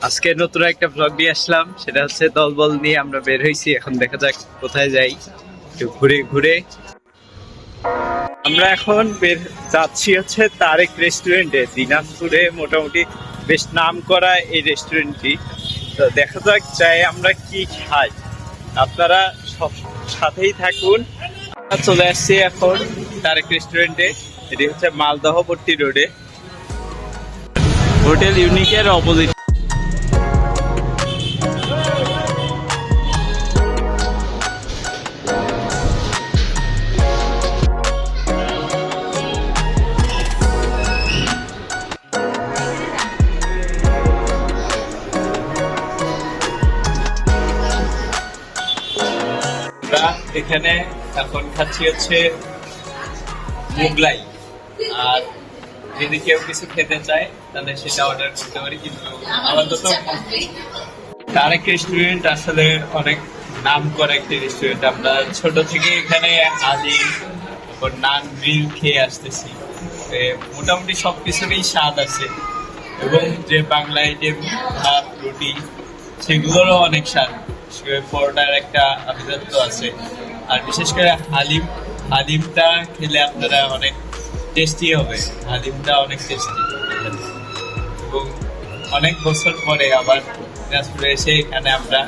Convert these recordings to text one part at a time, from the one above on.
আজকে নতুন একটা ব্লগ নিয়ে আসলাম, সেটা হচ্ছে দলবল নিয়ে আমরা বের হয়েছি। এখন দেখা যাক কোথায় যাই, একটু ঘুরে ঘুরে। আমরা এখন বের যাচ্ছি হচ্ছে তারেক রেস্টুরেন্টে। দিনাজপুরে মোটামুটি বেশ নাম করা এই রেস্টুরেন্টটি। তো দেখা যাক যাই আমরা কি খাই, আপনারা সব সাথেই থাকুন। আমরা চলে আসছি এখন তারেক রেস্টুরেন্টে। এটি হচ্ছে মালদহপট্টি রোডে, হোটেল ইউনিকের অপোজিট। আমরা এখানে এখন খাচ্ছি হচ্ছে মোগলাই। আর যদি কেউ কিছু খেতে চায় তাহলে সেটা অর্ডার করতে পারি, কিন্তু আপাতত তারেক রেস্টুরেন্ট আসলে অনেক নাম করা একটি রেস্টুরেন্ট। আমরা ছোট থেকে এখানে আলিম, তারপর নান গ্রিল খেয়ে আসতেছি। মোটামুটি সবকিছুরই স্বাদ আছে, এবং যে বাংলা আইটেম ভাত রুটি সেগুলোরও অনেক স্বাদ। পরোটার একটা আভিজাত্য আছে। আর বিশেষ করে হালিমটা খেলে আপনারা অনেক টেস্টি হবে। হালিমটা অনেক টেস্টি, এবং অনেক বছর পরে আবার দিনাজপুরে এসে এখানে আমরা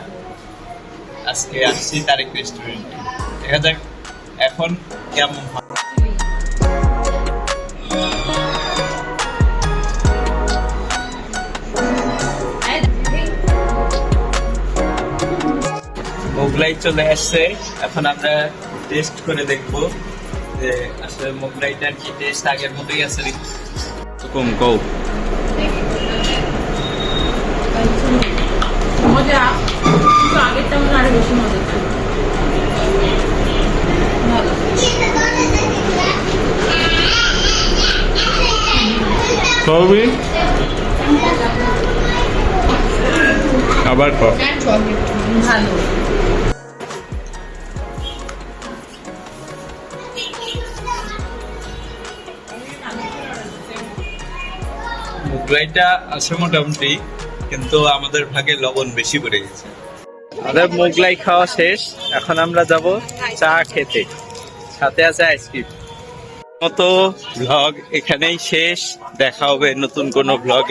আজকে আসছি তারেক রেস্টুরেন্ট। দেখা যাক এখন কেমন হয়। মোগলাই চলে আসছে, এখন আমরা টেস্ট করে দেখবো যে আসলে মোগলাইটার কি টেস্ট আগের মতোই আছে নাকি। কম কও মজা, কিন্তু আগেরটা মনে আরো বেশি মজা। কবি আবার কও ভালো। মোগলাইটা আছে মোটামুটি, কিন্তু আমাদের ভাগে লবণ বেশি পড়ে গেছে। আমাদের মোগলাই খাওয়া শেষ, এখন আমরা যাব চা খেতে, সাথে আছে আইসক্রিম। মতো ব্লগ এখানেই শেষ, দেখা হবে নতুন কোনো ব্লগ।